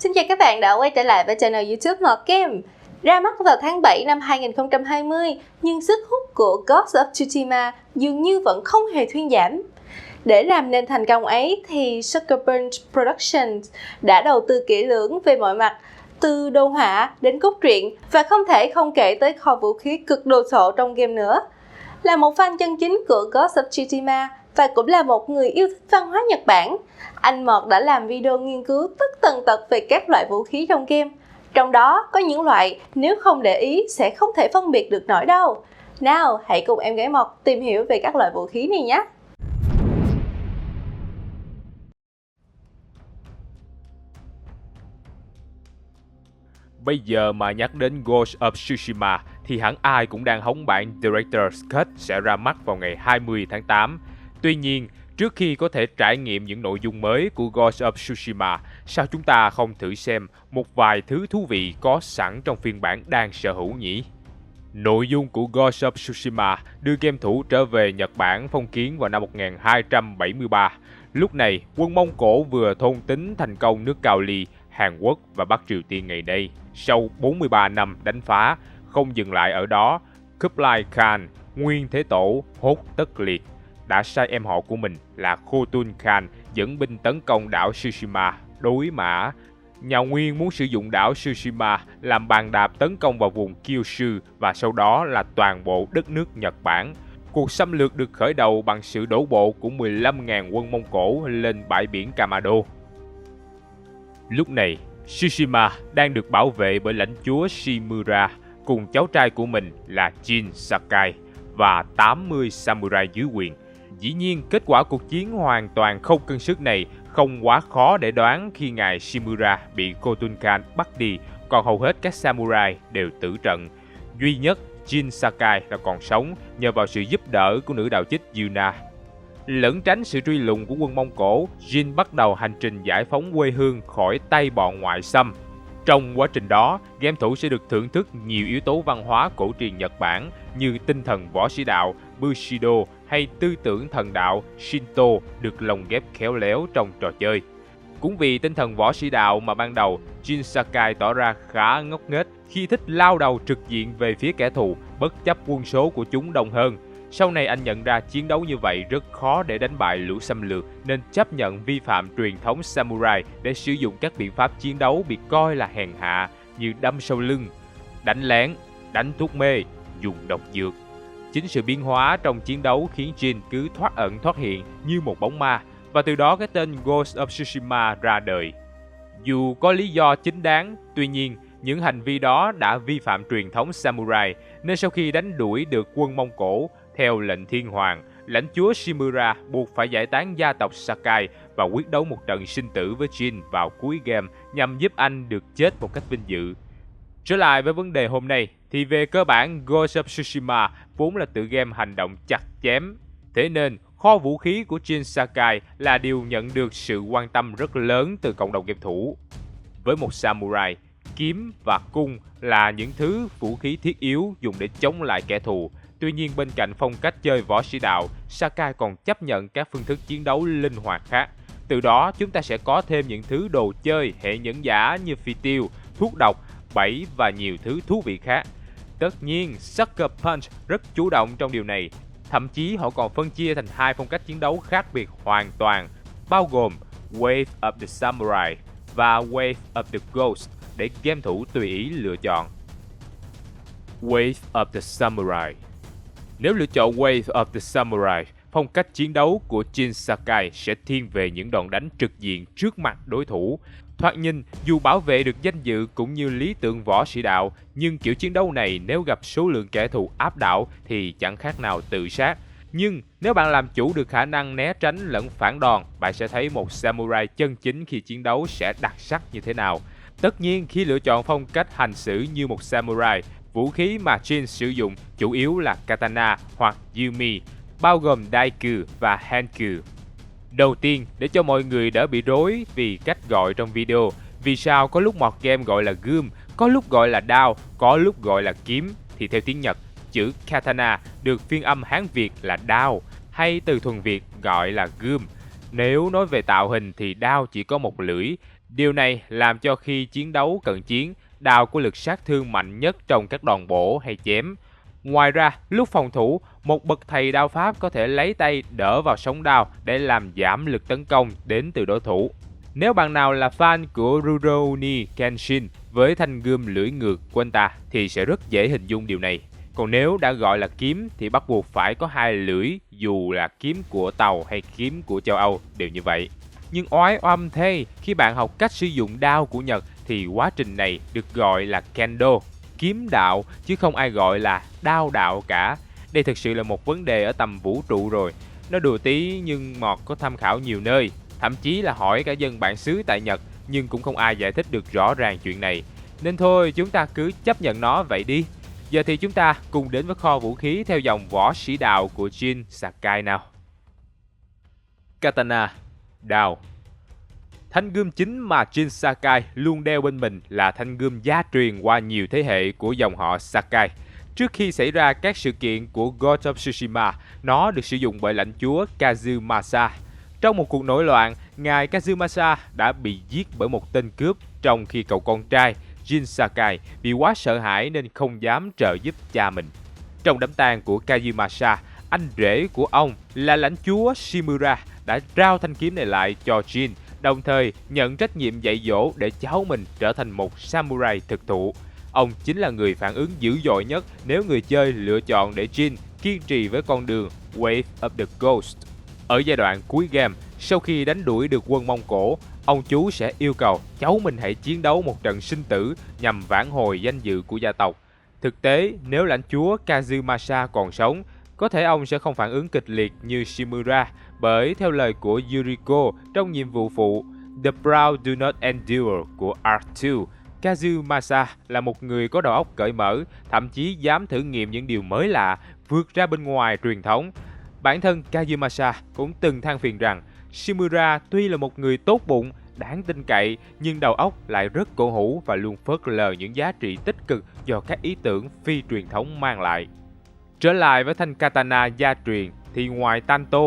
Xin chào các bạn đã quay trở lại với channel YouTube Ngọt Game. Ra mắt vào tháng 7 năm 2020, nhưng sức hút của Ghost of Tsushima dường như vẫn không hề thuyên giảm. Để làm nên thành công ấy thì Sucker Punch Productions đã đầu tư kỹ lưỡng về mọi mặt, từ đồ họa đến cốt truyện, và không thể không kể tới kho vũ khí cực đồ sộ trong game nữa. Là một fan chân chính của Ghost of Tsushima và cũng là một người yêu thích văn hóa Nhật Bản, anh Mọt đã làm video nghiên cứu tất tần tật về các loại vũ khí trong game. Trong đó có những loại nếu không để ý sẽ không thể phân biệt được nổi đâu. Nào, hãy cùng em gái Mọt tìm hiểu về các loại vũ khí này nhé. Bây giờ mà nhắc đến Ghost of Tsushima thì hẳn ai cũng đang hóng bản Director's Cut sẽ ra mắt vào ngày 20 tháng 8. Tuy nhiên, trước khi có thể trải nghiệm những nội dung mới của Ghost of Tsushima, sao chúng ta không thử xem một vài thứ thú vị có sẵn trong phiên bản đang sở hữu nhỉ? Nội dung của Ghost of Tsushima đưa game thủ trở về Nhật Bản phong kiến vào năm 1273. Lúc này, quân Mông Cổ vừa thôn tính thành công nước Cao Ly, Hàn Quốc và Bắc Triều Tiên ngày nay. Sau 43 năm đánh phá, không dừng lại ở đó, Kublai Khan, nguyên thế tổ Hốt Tất Liệt, đã sai em họ của mình là Khotun Khan dẫn binh tấn công đảo Tsushima đối mã. Nhà Nguyên muốn sử dụng đảo Tsushima làm bàn đạp tấn công vào vùng Kyushu và sau đó là toàn bộ đất nước Nhật Bản. Cuộc xâm lược được khởi đầu bằng sự đổ bộ của 15.000 quân Mông Cổ lên bãi biển Kamado. Lúc này, Tsushima đang được bảo vệ bởi lãnh chúa Shimura cùng cháu trai của mình là Jin Sakai và 80 samurai dưới quyền. Dĩ nhiên, kết quả cuộc chiến hoàn toàn không cân sức này không quá khó để đoán khi ngài Shimura bị Khotun Khan bắt đi, còn hầu hết các samurai đều tử trận. Duy nhất Jin Sakai là còn sống nhờ vào sự giúp đỡ của nữ đạo chích Yuna. Lẩn tránh sự truy lùng của quân Mông Cổ, Jin bắt đầu hành trình giải phóng quê hương khỏi tay bọn ngoại xâm. Trong quá trình đó, game thủ sẽ được thưởng thức nhiều yếu tố văn hóa cổ truyền Nhật Bản như tinh thần võ sĩ đạo Bushido hay tư tưởng thần đạo Shinto được lồng ghép khéo léo trong trò chơi. Cũng vì tinh thần võ sĩ đạo mà ban đầu Jin Sakai tỏ ra khá ngốc nghếch khi thích lao đầu trực diện về phía kẻ thù bất chấp quân số của chúng đông hơn. Sau này anh nhận ra chiến đấu như vậy rất khó để đánh bại lũ xâm lược nên chấp nhận vi phạm truyền thống samurai để sử dụng các biện pháp chiến đấu bị coi là hèn hạ như đâm sau lưng, đánh lén, đánh thuốc mê, dùng độc dược. Chính sự biến hóa trong chiến đấu khiến Jin cứ thoát ẩn thoát hiện như một bóng ma và từ đó cái tên Ghost of Tsushima ra đời. Dù có lý do chính đáng, tuy nhiên những hành vi đó đã vi phạm truyền thống samurai nên sau khi đánh đuổi được quân Mông Cổ, theo lệnh thiên hoàng, lãnh chúa Shimura buộc phải giải tán gia tộc Sakai và quyết đấu một trận sinh tử với Jin vào cuối game nhằm giúp anh được chết một cách vinh dự. Trở lại với vấn đề hôm nay, thì về cơ bản Ghost of Tsushima vốn là tựa game hành động chặt chém. Thế nên, kho vũ khí của Jin Sakai là điều nhận được sự quan tâm rất lớn từ cộng đồng game thủ. Với một samurai, kiếm và cung là những thứ vũ khí thiết yếu dùng để chống lại kẻ thù. Tuy nhiên bên cạnh phong cách chơi võ sĩ đạo, Sakai còn chấp nhận các phương thức chiến đấu linh hoạt khác. Từ đó chúng ta sẽ có thêm những thứ đồ chơi hệ nhẫn giả như phi tiêu, thuốc độc, bẫy và nhiều thứ thú vị khác. Tất nhiên, Sucker Punch rất chủ động trong điều này. Thậm chí họ còn phân chia thành hai phong cách chiến đấu khác biệt hoàn toàn, bao gồm Wave of the Samurai và Wave of the Ghost để game thủ tùy ý lựa chọn. Wave of the Samurai. Nếu lựa chọn Wave of the Samurai, phong cách chiến đấu của Jin Sakai sẽ thiên về những đòn đánh trực diện trước mặt đối thủ. Thoạt nhìn, dù bảo vệ được danh dự cũng như lý tưởng võ sĩ đạo, nhưng kiểu chiến đấu này nếu gặp số lượng kẻ thù áp đảo thì chẳng khác nào tự sát. Nhưng nếu bạn làm chủ được khả năng né tránh lẫn phản đòn, bạn sẽ thấy một samurai chân chính khi chiến đấu sẽ đặc sắc như thế nào. Tất nhiên, khi lựa chọn phong cách hành xử như một samurai, vũ khí mà Jin sử dụng chủ yếu là katana hoặc yumi, bao gồm daiku và hanku. Đầu tiên, để cho mọi người đỡ bị rối vì cách gọi trong video, vì sao có lúc mod game gọi là gươm, có lúc gọi là đao, có lúc gọi là kiếm, thì theo tiếng Nhật, chữ katana được phiên âm Hán Việt là đao, hay từ thuần Việt gọi là gươm. Nếu nói về tạo hình thì đao chỉ có một lưỡi. Điều này làm cho khi chiến đấu cận chiến, đao có lực sát thương mạnh nhất trong các đòn bổ hay chém. Ngoài ra, lúc phòng thủ, một bậc thầy đao pháp có thể lấy tay đỡ vào sống đao để làm giảm lực tấn công đến từ đối thủ. Nếu bạn nào là fan của Rurouni Kenshin với thanh gươm lưỡi ngược của anh ta thì sẽ rất dễ hình dung điều này. Còn nếu đã gọi là kiếm thì bắt buộc phải có hai lưỡi, dù là kiếm của Tàu hay kiếm của châu Âu đều như vậy. Nhưng oái oăm thế, khi bạn học cách sử dụng đao của Nhật thì quá trình này được gọi là kendo, kiếm đạo, chứ không ai gọi là đao đạo cả. Đây thực sự là một vấn đề ở tầm vũ trụ rồi. Nó đùa tí nhưng Mọt có tham khảo nhiều nơi, thậm chí là hỏi cả dân bản xứ tại Nhật, nhưng cũng không ai giải thích được rõ ràng chuyện này. Nên thôi, chúng ta cứ chấp nhận nó vậy đi. Giờ thì chúng ta cùng đến với kho vũ khí theo dòng võ sĩ đạo của Jin Sakai nào. Katana, đao. Thanh gươm chính mà Jin Sakai luôn đeo bên mình là thanh gươm gia truyền qua nhiều thế hệ của dòng họ Sakai. Trước khi xảy ra các sự kiện của Ghost of Tsushima, nó được sử dụng bởi lãnh chúa Kazumasa. Trong một cuộc nổi loạn, ngài Kazumasa đã bị giết bởi một tên cướp, trong khi cậu con trai Jin Sakai vì quá sợ hãi nên không dám trợ giúp cha mình. Trong đám tang của Kazumasa, anh rể của ông là lãnh chúa Shimura đã trao thanh kiếm này lại cho Jin, đồng thời nhận trách nhiệm dạy dỗ để cháu mình trở thành một samurai thực thụ. Ông chính là người phản ứng dữ dội nhất nếu người chơi lựa chọn để Jin kiên trì với con đường Wave of the Ghost. Ở giai đoạn cuối game, sau khi đánh đuổi được quân Mông Cổ, ông chú sẽ yêu cầu cháu mình hãy chiến đấu một trận sinh tử nhằm vãn hồi danh dự của gia tộc. Thực tế, nếu lãnh chúa Kazumasa còn sống, có thể ông sẽ không phản ứng kịch liệt như Shimura, bởi theo lời của Yuriko trong nhiệm vụ phụ The Proud Do Not Endure của Arc 2, Kazumasa là một người có đầu óc cởi mở, thậm chí dám thử nghiệm những điều mới lạ, vượt ra bên ngoài truyền thống. Bản thân Kazumasa cũng từng than phiền rằng Shimura tuy là một người tốt bụng, đáng tin cậy, nhưng đầu óc lại rất cổ hủ và luôn phớt lờ những giá trị tích cực do các ý tưởng phi truyền thống mang lại. Trở lại với thanh katana gia truyền thì ngoài Tanto,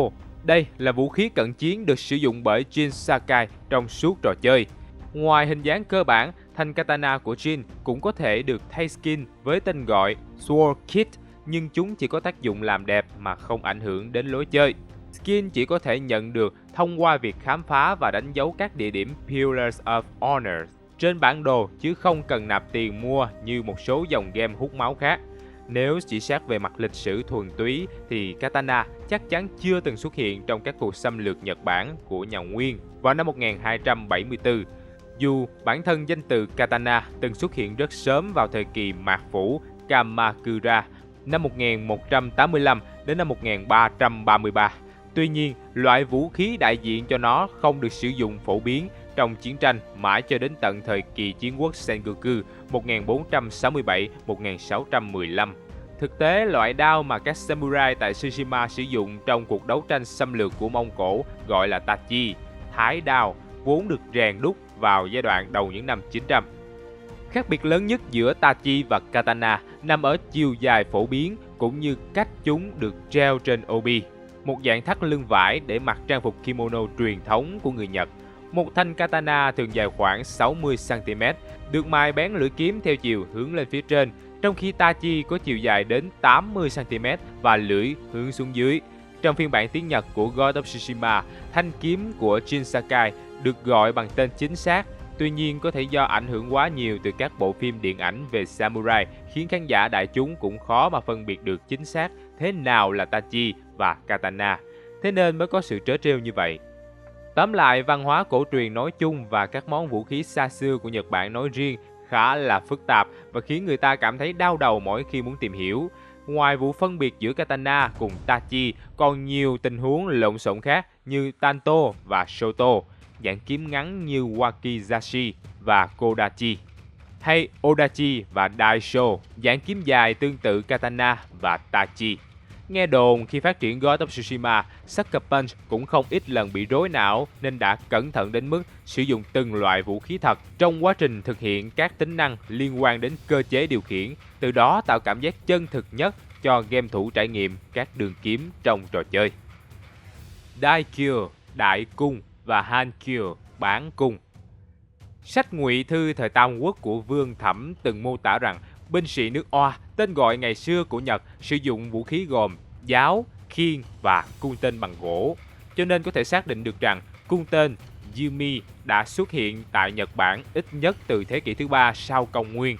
đây là vũ khí cận chiến được sử dụng bởi Jin Sakai trong suốt trò chơi. Ngoài hình dáng cơ bản, thanh katana của Jin cũng có thể được thay skin với tên gọi Sword Kit, nhưng chúng chỉ có tác dụng làm đẹp mà không ảnh hưởng đến lối chơi. Skin chỉ có thể nhận được thông qua việc khám phá và đánh dấu các địa điểm Pillars of Honor trên bản đồ, chứ không cần nạp tiền mua như một số dòng game hút máu khác. Nếu chỉ xét về mặt lịch sử thuần túy thì katana chắc chắn chưa từng xuất hiện trong các cuộc xâm lược Nhật Bản của nhà Nguyên vào năm 1274. Dù bản thân danh từ katana từng xuất hiện rất sớm vào thời kỳ mạt phủ Kamakura năm 1185 đến năm 1333. Tuy nhiên, loại vũ khí đại diện cho nó không được sử dụng phổ biến trong chiến tranh mãi cho đến tận thời kỳ chiến quốc Sengoku 1467-1615. Thực tế, loại đao mà các samurai tại Tsushima sử dụng trong cuộc đấu tranh xâm lược của Mông Cổ gọi là tachi, thái đao, vốn được rèn đúc vào giai đoạn đầu những năm 900. Khác biệt lớn nhất giữa tachi và katana nằm ở chiều dài phổ biến cũng như cách chúng được treo trên obi, một dạng thắt lưng vải để mặc trang phục kimono truyền thống của người Nhật. Một thanh katana thường dài khoảng 60 cm, được mài bén lưỡi kiếm theo chiều hướng lên phía trên, trong khi tachi có chiều dài đến 80 cm và lưỡi hướng xuống dưới. Trong phiên bản tiếng Nhật của Ghost of Tsushima, thanh kiếm của Jin Sakai được gọi bằng tên chính xác. Tuy nhiên, có thể do ảnh hưởng quá nhiều từ các bộ phim điện ảnh về samurai khiến khán giả đại chúng cũng khó mà phân biệt được chính xác thế nào là tachi và katana. Thế nên mới có sự trớ trêu như vậy. Tóm lại, văn hóa cổ truyền nói chung và các món vũ khí xa xưa của Nhật Bản nói riêng khá là phức tạp và khiến người ta cảm thấy đau đầu mỗi khi muốn tìm hiểu. Ngoài vụ phân biệt giữa katana cùng tachi, còn nhiều tình huống lộn xộn khác như tanto và shoto, dạng kiếm ngắn như wakizashi và kodachi, hay odachi và daisho, dạng kiếm dài tương tự katana và tachi. Nghe đồn khi phát triển Ghost of Tsushima, Sucker Punch cũng không ít lần bị rối não nên đã cẩn thận đến mức sử dụng từng loại vũ khí thật trong quá trình thực hiện các tính năng liên quan đến cơ chế điều khiển, từ đó tạo cảm giác chân thực nhất cho game thủ trải nghiệm các đường kiếm trong trò chơi. Daikyo, đại cung và Hankyu, bán cung. Sách ngụy thư thời Tam Quốc của Vương Thẩm từng mô tả rằng binh sĩ nước Oa, tên gọi ngày xưa của Nhật, sử dụng vũ khí gồm giáo, khiên và cung tên bằng gỗ, cho nên có thể xác định được rằng cung tên Yumi đã xuất hiện tại Nhật Bản ít nhất từ thế kỷ thứ 3 sau công nguyên.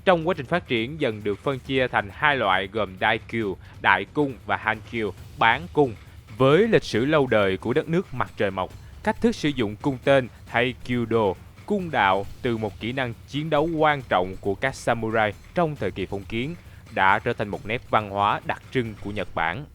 Trong quá trình phát triển dần được phân chia thành hai loại gồm Daikyu, đại cung và Hankyu, bán cung. Với lịch sử lâu đời của đất nước mặt trời mọc, cách thức sử dụng cung tên hay Kyudo, cung đạo từ một kỹ năng chiến đấu quan trọng của các samurai trong thời kỳ phong kiến đã trở thành một nét văn hóa đặc trưng của Nhật Bản.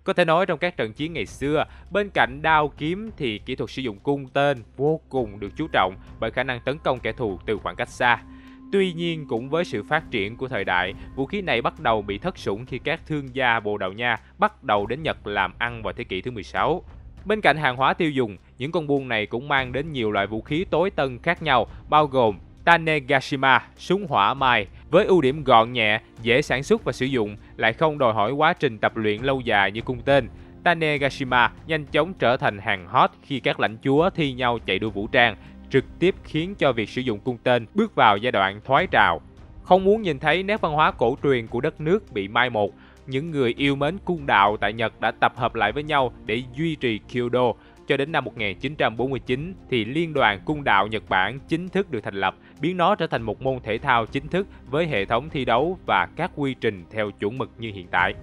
Có thể nói trong các trận chiến ngày xưa, bên cạnh đao kiếm thì kỹ thuật sử dụng cung tên vô cùng được chú trọng bởi khả năng tấn công kẻ thù từ khoảng cách xa. Tuy nhiên, cũng với sự phát triển của thời đại, vũ khí này bắt đầu bị thất sủng khi các thương gia Bồ Đào Nha bắt đầu đến Nhật làm ăn vào thế kỷ thứ 16. Bên cạnh hàng hóa tiêu dùng, những con buôn này cũng mang đến nhiều loại vũ khí tối tân khác nhau, bao gồm Tanegashima, súng hỏa mai, với ưu điểm gọn nhẹ, dễ sản xuất và sử dụng, lại không đòi hỏi quá trình tập luyện lâu dài như cung tên. Tanegashima nhanh chóng trở thành hàng hot khi các lãnh chúa thi nhau chạy đua vũ trang, trực tiếp khiến cho việc sử dụng cung tên bước vào giai đoạn thoái trào. Không muốn nhìn thấy nét văn hóa cổ truyền của đất nước bị mai một, những người yêu mến cung đạo tại Nhật đã tập hợp lại với nhau để duy trì Kyudo. Cho đến năm 1949 thì Liên đoàn Cung đạo Nhật Bản chính thức được thành lập, biến nó trở thành một môn thể thao chính thức với hệ thống thi đấu và các quy trình theo chuẩn mực như hiện tại.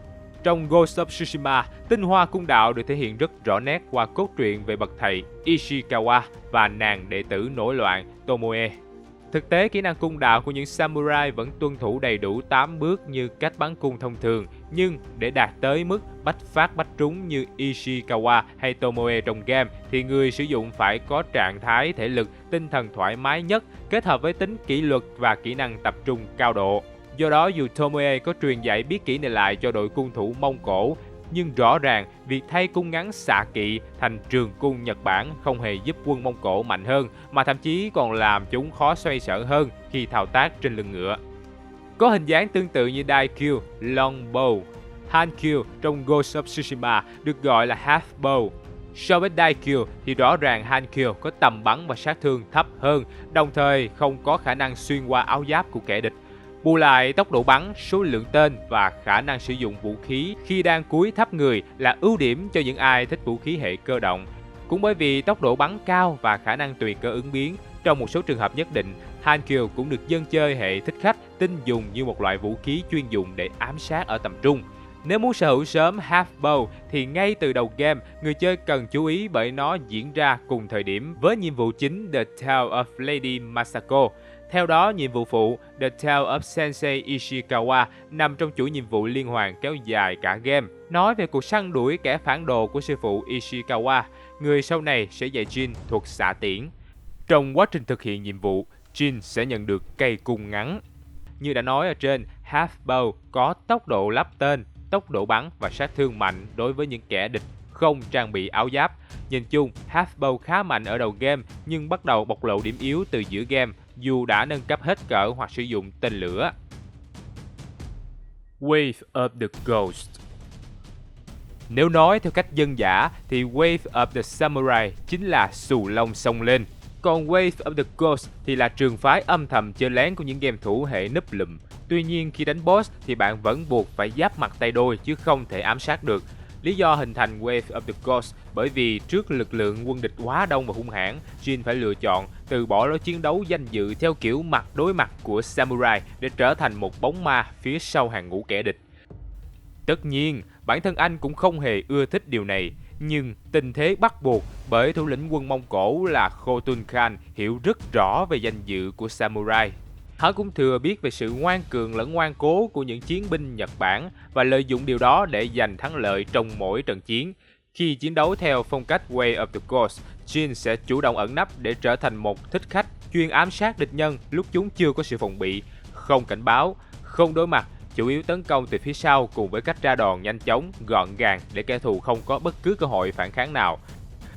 Trong Ghost of Tsushima, tinh hoa cung đạo được thể hiện rất rõ nét qua cốt truyện về bậc thầy Ishikawa và nàng đệ tử nổi loạn Tomoe. Thực tế, kỹ năng cung đạo của những samurai vẫn tuân thủ đầy đủ 8 bước như cách bắn cung thông thường, nhưng để đạt tới mức bách phát bách trúng như Ishikawa hay Tomoe trong game thì người sử dụng phải có trạng thái thể lực, tinh thần thoải mái nhất, kết hợp với tính kỷ luật và kỹ năng tập trung cao độ. Do đó, dù Tomoe có truyền dạy biết kỹ này lại cho đội cung thủ Mông Cổ, nhưng rõ ràng việc thay cung ngắn xạ kỵ thành trường cung Nhật Bản không hề giúp quân Mông Cổ mạnh hơn, mà thậm chí còn làm chúng khó xoay sở hơn khi thao tác trên lưng ngựa. Có hình dáng tương tự như Daikyu, long bow. Hankyu trong Ghost of Tsushima được gọi là half bow. So với Daikyu thì rõ ràng Hankyu có tầm bắn và sát thương thấp hơn, đồng thời không có khả năng xuyên qua áo giáp của kẻ địch. Bù lại, tốc độ bắn, số lượng tên và khả năng sử dụng vũ khí khi đang cúi thấp người là ưu điểm cho những ai thích vũ khí hệ cơ động. Cũng bởi vì tốc độ bắn cao và khả năng tùy cơ ứng biến, trong một số trường hợp nhất định, Hankyu cũng được dân chơi hệ thích khách tin dùng như một loại vũ khí chuyên dụng để ám sát ở tầm trung. Nếu muốn sở hữu sớm half bow thì ngay từ đầu game, người chơi cần chú ý bởi nó diễn ra cùng thời điểm với nhiệm vụ chính The Tale of Lady Masako. Theo đó, nhiệm vụ phụ The Tale of Sensei Ishikawa nằm trong chuỗi nhiệm vụ liên hoàn kéo dài cả game, nói về cuộc săn đuổi kẻ phản đồ của sư phụ Ishikawa, người sau này sẽ dạy Jin thuật xạ tiễn. Trong quá trình thực hiện nhiệm vụ, Jin sẽ nhận được cây cung ngắn. Như đã nói ở trên, half bow có tốc độ lắp tên, tốc độ bắn và sát thương mạnh đối với những kẻ địch không trang bị áo giáp. Nhìn chung, half bow khá mạnh ở đầu game nhưng bắt đầu bộc lộ điểm yếu từ giữa game dù đã nâng cấp hết cỡ hoặc sử dụng tên lửa. Wave of the Ghost. Nếu nói theo cách dân dã thì Wave of the Samurai chính là xù lông xông lên. Còn Wave of the Ghost thì là trường phái âm thầm chơi lén của những game thủ hệ núp lùm. Tuy nhiên khi đánh boss thì bạn vẫn buộc phải giáp mặt tay đôi chứ không thể ám sát được. Lý do hình thành Wave of the Ghost bởi vì trước lực lượng quân địch quá đông và hung hãn, Jin phải lựa chọn từ bỏ lối chiến đấu danh dự theo kiểu mặt đối mặt của samurai để trở thành một bóng ma phía sau hàng ngũ kẻ địch. Tất nhiên, bản thân anh cũng không hề ưa thích điều này, nhưng tình thế bắt buộc bởi thủ lĩnh quân Mông Cổ là Khotun Khan hiểu rất rõ về danh dự của samurai. Hắn cũng thừa biết về sự ngoan cường lẫn ngoan cố của những chiến binh Nhật Bản và lợi dụng điều đó để giành thắng lợi trong mỗi trận chiến. Khi chiến đấu theo phong cách Way of the Ghost, Jin sẽ chủ động ẩn nấp để trở thành một thích khách chuyên ám sát địch nhân lúc chúng chưa có sự phòng bị, không cảnh báo, không đối mặt, chủ yếu tấn công từ phía sau cùng với cách ra đòn nhanh chóng, gọn gàng để kẻ thù không có bất cứ cơ hội phản kháng nào.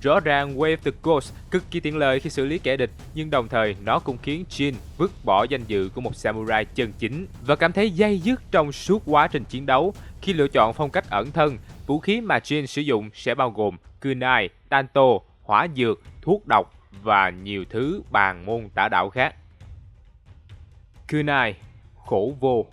Rõ ràng Wave the Ghost cực kỳ tiện lợi khi xử lý kẻ địch, nhưng đồng thời nó cũng khiến Jin vứt bỏ danh dự của một samurai chân chính và cảm thấy day dứt trong suốt quá trình chiến đấu. Khi lựa chọn phong cách ẩn thân, vũ khí mà Jin sử dụng sẽ bao gồm kunai, tanto, hỏa dược, thuốc độc và nhiều thứ bàn môn tả đạo khác. Kunai, khổ vô.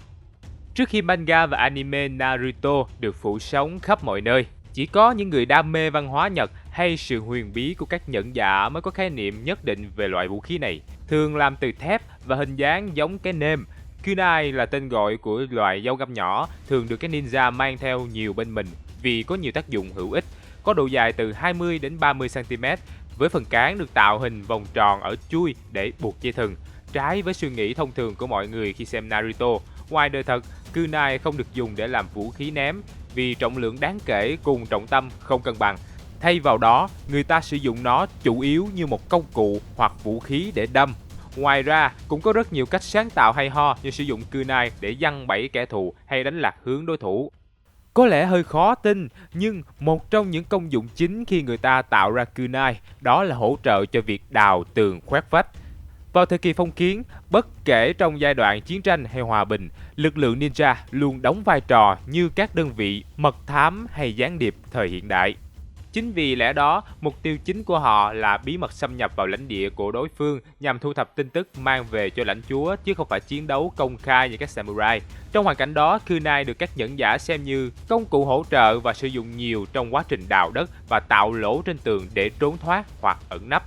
Trước khi manga và anime Naruto được phủ sóng khắp mọi nơi, chỉ có những người đam mê văn hóa Nhật hay sự huyền bí của các nhẫn giả mới có khái niệm nhất định về loại vũ khí này. Thường làm từ thép và hình dáng giống cái nêm. Kunai là tên gọi của loại dao găm nhỏ, thường được các ninja mang theo nhiều bên mình vì có nhiều tác dụng hữu ích. Có độ dài từ 20 đến 30 cm, với phần cán được tạo hình vòng tròn ở chuôi để buộc dây thừng. Trái với suy nghĩ thông thường của mọi người khi xem Naruto, ngoài đời thật, kunai không được dùng để làm vũ khí ném vì trọng lượng đáng kể cùng trọng tâm không cân bằng. Thay vào đó, người ta sử dụng nó chủ yếu như một công cụ hoặc vũ khí để đâm. Ngoài ra, cũng có rất nhiều cách sáng tạo hay ho như sử dụng kunai để giăng bẫy kẻ thù hay đánh lạc hướng đối thủ. Có lẽ hơi khó tin, nhưng một trong những công dụng chính khi người ta tạo ra kunai đó là hỗ trợ cho việc đào tường khoét vách. Vào thời kỳ phong kiến, bất kể trong giai đoạn chiến tranh hay hòa bình, lực lượng ninja luôn đóng vai trò như các đơn vị mật thám hay gián điệp thời hiện đại. Chính vì lẽ đó, mục tiêu chính của họ là bí mật xâm nhập vào lãnh địa của đối phương nhằm thu thập tin tức mang về cho lãnh chúa chứ không phải chiến đấu công khai như các samurai. Trong hoàn cảnh đó, kunai được các nhẫn giả xem như công cụ hỗ trợ và sử dụng nhiều trong quá trình đào đất và tạo lỗ trên tường để trốn thoát hoặc ẩn nấp.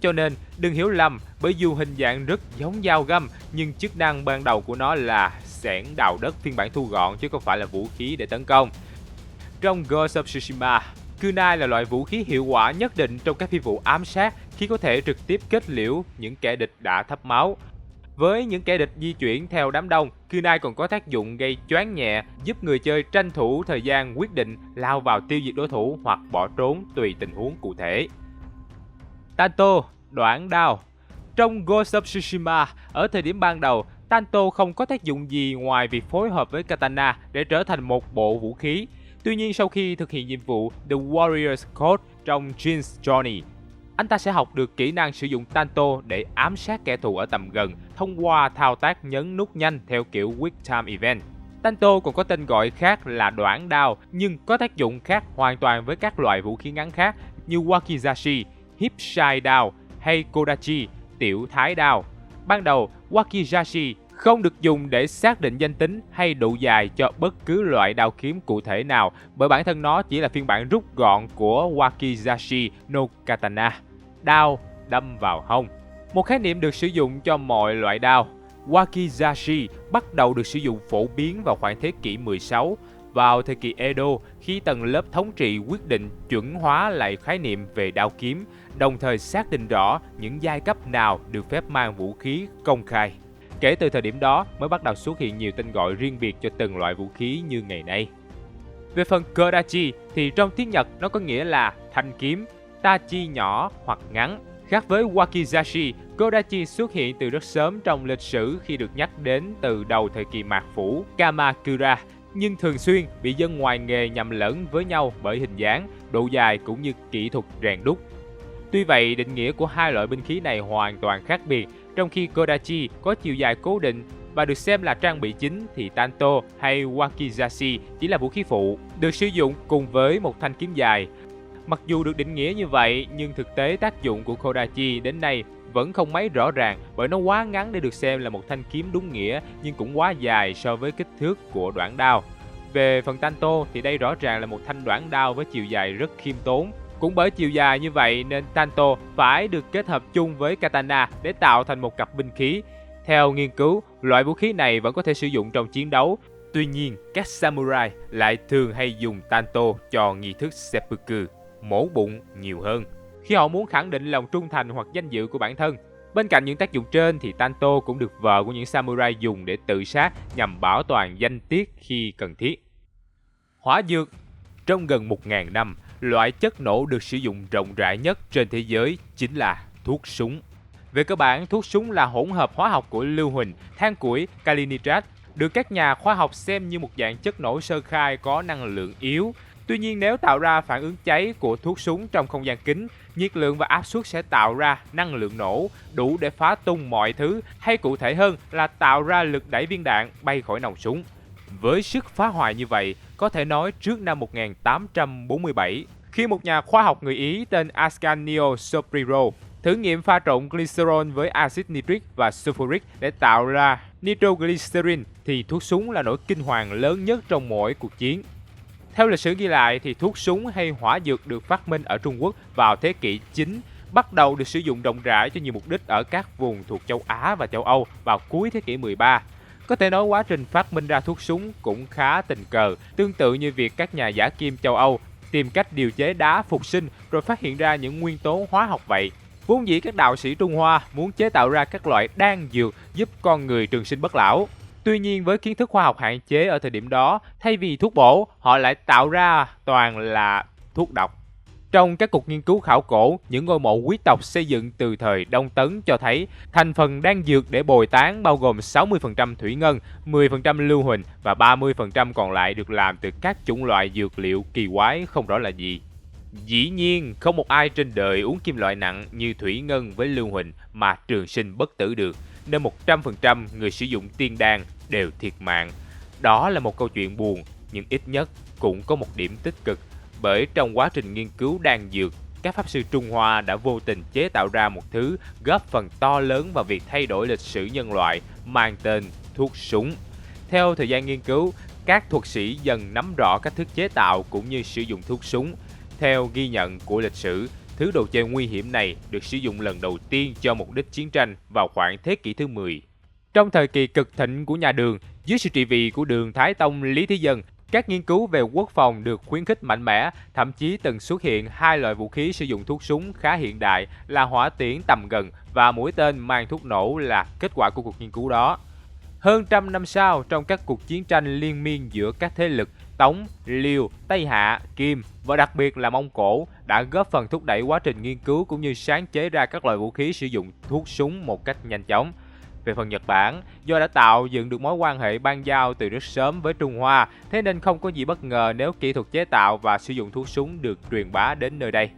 Cho nên, đừng hiểu lầm, bởi dù hình dạng rất giống dao găm, nhưng chức năng ban đầu của nó là xẻng đào đất phiên bản thu gọn chứ không phải là vũ khí để tấn công. Trong Ghost of Tsushima, kunai là loại vũ khí hiệu quả nhất định trong các phi vụ ám sát khi có thể trực tiếp kết liễu những kẻ địch đã thấm máu. Với những kẻ địch di chuyển theo đám đông, kunai còn có tác dụng gây choáng nhẹ, giúp người chơi tranh thủ thời gian quyết định lao vào tiêu diệt đối thủ hoặc bỏ trốn tùy tình huống cụ thể. Tanto, đoạn đao. Trong Ghost of Tsushima, ở thời điểm ban đầu, Tanto không có tác dụng gì ngoài việc phối hợp với katana để trở thành một bộ vũ khí. Tuy nhiên, sau khi thực hiện nhiệm vụ The Warrior's Code trong Jin's Journey, anh ta sẽ học được kỹ năng sử dụng Tanto để ám sát kẻ thù ở tầm gần thông qua thao tác nhấn nút nhanh theo kiểu Quick Time Event. Tanto còn có tên gọi khác là đoạn đao, nhưng có tác dụng khác hoàn toàn với các loại vũ khí ngắn khác như Wakizashi, Hipshai đao hay Kodachi, tiểu thái đao. Ban đầu, Wakizashi không được dùng để xác định danh tính hay độ dài cho bất cứ loại đao kiếm cụ thể nào, bởi bản thân nó chỉ là phiên bản rút gọn của Wakizashi no Katana, đao đâm vào hông. Một khái niệm được sử dụng cho mọi loại đao. Wakizashi bắt đầu được sử dụng phổ biến vào khoảng thế kỷ 16, vào thời kỳ Edo, khi tầng lớp thống trị quyết định chuẩn hóa lại khái niệm về đao kiếm, đồng thời xác định rõ những giai cấp nào được phép mang vũ khí công khai. Kể từ thời điểm đó mới bắt đầu xuất hiện nhiều tên gọi riêng biệt cho từng loại vũ khí như ngày nay. Về phần Kodachi thì trong tiếng Nhật nó có nghĩa là thanh kiếm, tachi nhỏ hoặc ngắn. Khác với Wakizashi, Kodachi xuất hiện từ rất sớm trong lịch sử khi được nhắc đến từ đầu thời kỳ mạt phủ Kamakura, nhưng thường xuyên bị dân ngoài nghề nhầm lẫn với nhau bởi hình dáng, độ dài cũng như kỹ thuật rèn đúc. Tuy vậy, định nghĩa của hai loại binh khí này hoàn toàn khác biệt. Trong khi Kodachi có chiều dài cố định và được xem là trang bị chính, thì Tanto hay Wakizashi chỉ là vũ khí phụ, được sử dụng cùng với một thanh kiếm dài. Mặc dù được định nghĩa như vậy, nhưng thực tế tác dụng của Kodachi đến nay vẫn không mấy rõ ràng, bởi nó quá ngắn để được xem là một thanh kiếm đúng nghĩa, nhưng cũng quá dài so với kích thước của đoạn đao. Về phần Tanto thì đây rõ ràng là một thanh đoạn đao với chiều dài rất khiêm tốn. Cũng bởi chiều dài như vậy nên Tanto phải được kết hợp chung với katana để tạo thành một cặp binh khí. Theo nghiên cứu, loại vũ khí này vẫn có thể sử dụng trong chiến đấu. Tuy nhiên, các samurai lại thường hay dùng Tanto cho nghi thức seppuku, mổ bụng nhiều hơn, khi họ muốn khẳng định lòng trung thành hoặc danh dự của bản thân. Bên cạnh những tác dụng trên thì Tanto cũng được vợ của những samurai dùng để tự sát nhằm bảo toàn danh tiết khi cần thiết. Hỏa dược. Trong gần 1000 năm, loại chất nổ được sử dụng rộng rãi nhất trên thế giới chính là thuốc súng. Về cơ bản, thuốc súng là hỗn hợp hóa học của lưu huỳnh, than củi, kali nitrat, được các nhà khoa học xem như một dạng chất nổ sơ khai có năng lượng yếu. Tuy nhiên, nếu tạo ra phản ứng cháy của thuốc súng trong không gian kín, nhiệt lượng và áp suất sẽ tạo ra năng lượng nổ đủ để phá tung mọi thứ, hay cụ thể hơn là tạo ra lực đẩy viên đạn bay khỏi nòng súng. Với sức phá hoại như vậy, có thể nói trước năm 1847, khi một nhà khoa học người Ý tên Ascanio Sobriro thử nghiệm pha trộn glycerol với axit nitric và sulfuric để tạo ra nitroglycerin, thì thuốc súng là nỗi kinh hoàng lớn nhất trong mỗi cuộc chiến. Theo lịch sử ghi lại thì thuốc súng hay hỏa dược được phát minh ở Trung Quốc vào thế kỷ 9, bắt đầu được sử dụng rộng rãi cho nhiều mục đích ở các vùng thuộc châu Á và châu Âu vào cuối thế kỷ 13. Có thể nói quá trình phát minh ra thuốc súng cũng khá tình cờ, tương tự như việc các nhà giả kim châu Âu tìm cách điều chế đá phục sinh rồi phát hiện ra những nguyên tố hóa học vậy. Vốn dĩ các đạo sĩ Trung Hoa muốn chế tạo ra các loại đan dược giúp con người trường sinh bất lão. Tuy nhiên với kiến thức khoa học hạn chế ở thời điểm đó, thay vì thuốc bổ, họ lại tạo ra toàn là thuốc độc. Trong các cuộc nghiên cứu khảo cổ, những ngôi mộ quý tộc xây dựng từ thời Đông Tấn cho thấy thành phần đan dược để bồi tán bao gồm 60% thủy ngân, 10% lưu huỳnh và 30% còn lại được làm từ các chủng loại dược liệu kỳ quái không rõ là gì. Dĩ nhiên, không một ai trên đời uống kim loại nặng như thủy ngân với lưu huỳnh mà trường sinh bất tử được, nên 100% người sử dụng tiên đan đều thiệt mạng. Đó là một câu chuyện buồn, nhưng ít nhất cũng có một điểm tích cực, bởi trong quá trình nghiên cứu đan dược, các pháp sư Trung Hoa đã vô tình chế tạo ra một thứ góp phần to lớn vào việc thay đổi lịch sử nhân loại, mang tên thuốc súng. Theo thời gian nghiên cứu, các thuật sĩ dần nắm rõ cách thức chế tạo cũng như sử dụng thuốc súng. Theo ghi nhận của lịch sử, thứ đồ chơi nguy hiểm này được sử dụng lần đầu tiên cho mục đích chiến tranh vào khoảng thế kỷ thứ 10. Trong thời kỳ cực thịnh của nhà Đường, dưới sự trị vì của Đường Thái Tông Lý Thế Dân, các nghiên cứu về quốc phòng được khuyến khích mạnh mẽ, thậm chí từng xuất hiện hai loại vũ khí sử dụng thuốc súng khá hiện đại là hỏa tiễn tầm gần và mũi tên mang thuốc nổ là kết quả của cuộc nghiên cứu đó. Hơn trăm năm sau, trong các cuộc chiến tranh liên miên giữa các thế lực Tống, Liêu, Tây Hạ, Kim và đặc biệt là Mông Cổ đã góp phần thúc đẩy quá trình nghiên cứu cũng như sáng chế ra các loại vũ khí sử dụng thuốc súng một cách nhanh chóng. Về phần Nhật Bản, do đã tạo dựng được mối quan hệ ban giao từ rất sớm với Trung Hoa, thế nên không có gì bất ngờ nếu kỹ thuật chế tạo và sử dụng thuốc súng được truyền bá đến nơi đây.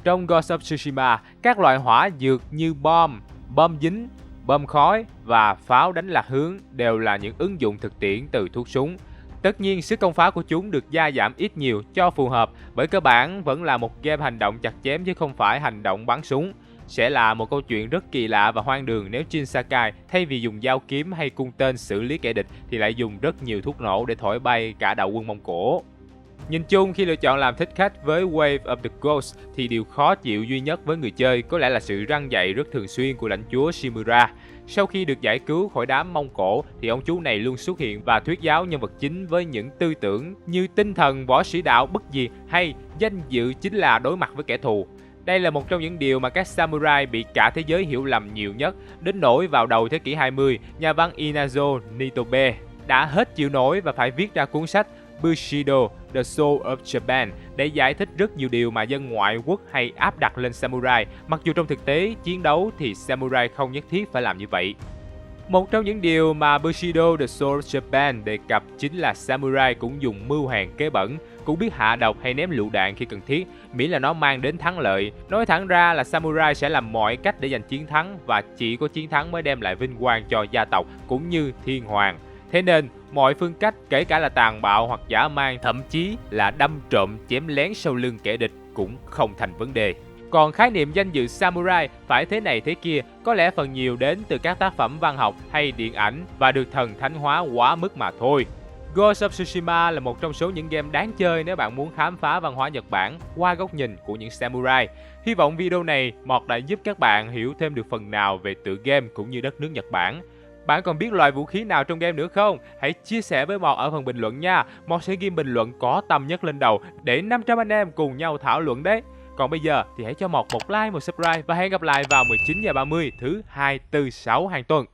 Trong Ghost of Tsushima, các loại hỏa dược như bom, bom dính, bom khói và pháo đánh lạc hướng đều là những ứng dụng thực tiễn từ thuốc súng. Tất nhiên, sức công phá của chúng được gia giảm ít nhiều cho phù hợp, bởi cơ bản vẫn là một game hành động chặt chém chứ không phải hành động bắn súng. Sẽ là một câu chuyện rất kỳ lạ và hoang đường nếu Jin Sakai thay vì dùng dao kiếm hay cung tên xử lý kẻ địch thì lại dùng rất nhiều thuốc nổ để thổi bay cả đạo quân Mông Cổ. Nhìn chung, khi lựa chọn làm thích khách với Wave of the Ghost thì điều khó chịu duy nhất với người chơi có lẽ là sự răn dạy rất thường xuyên của lãnh chúa Shimura. Sau khi được giải cứu khỏi đám Mông Cổ thì ông chú này luôn xuất hiện và thuyết giáo nhân vật chính với những tư tưởng như tinh thần võ sĩ đạo bất diệt hay danh dự chính là đối mặt với kẻ thù. Đây là một trong những điều mà các samurai bị cả thế giới hiểu lầm nhiều nhất, đến nỗi vào đầu thế kỷ 20, nhà văn Inazo Nitobe đã hết chịu nổi và phải viết ra cuốn sách Bushido, The Soul of Japan để giải thích rất nhiều điều mà dân ngoại quốc hay áp đặt lên samurai, mặc dù trong thực tế chiến đấu thì samurai không nhất thiết phải làm như vậy. Một trong những điều mà Bushido The Soul of Japan đề cập chính là samurai cũng dùng mưu hèn kế bẩn, cũng biết hạ độc hay ném lựu đạn khi cần thiết, miễn là nó mang đến thắng lợi. Nói thẳng ra là samurai sẽ làm mọi cách để giành chiến thắng và chỉ có chiến thắng mới đem lại vinh quang cho gia tộc cũng như thiên hoàng. Thế nên, mọi phương cách kể cả là tàn bạo hoặc dã man, thậm chí là đâm trộm chém lén sau lưng kẻ địch cũng không thành vấn đề. Còn khái niệm danh dự samurai phải thế này thế kia có lẽ phần nhiều đến từ các tác phẩm văn học hay điện ảnh và được thần thánh hóa quá mức mà thôi. Ghost of Tsushima là một trong số những game đáng chơi nếu bạn muốn khám phá văn hóa Nhật Bản qua góc nhìn của những samurai. Hy vọng video này Mọt đã giúp các bạn hiểu thêm được phần nào về tựa game cũng như đất nước Nhật Bản. Bạn còn biết loại vũ khí nào trong game nữa không? Hãy chia sẻ với Mọt ở phần bình luận nha. Mọt sẽ ghi bình luận có tầm nhất lên đầu để 500 anh em cùng nhau thảo luận đấy. Còn bây giờ thì hãy cho Mọt một like, một subscribe và hẹn gặp lại vào 19h30 thứ 2, 4, 6 hàng tuần.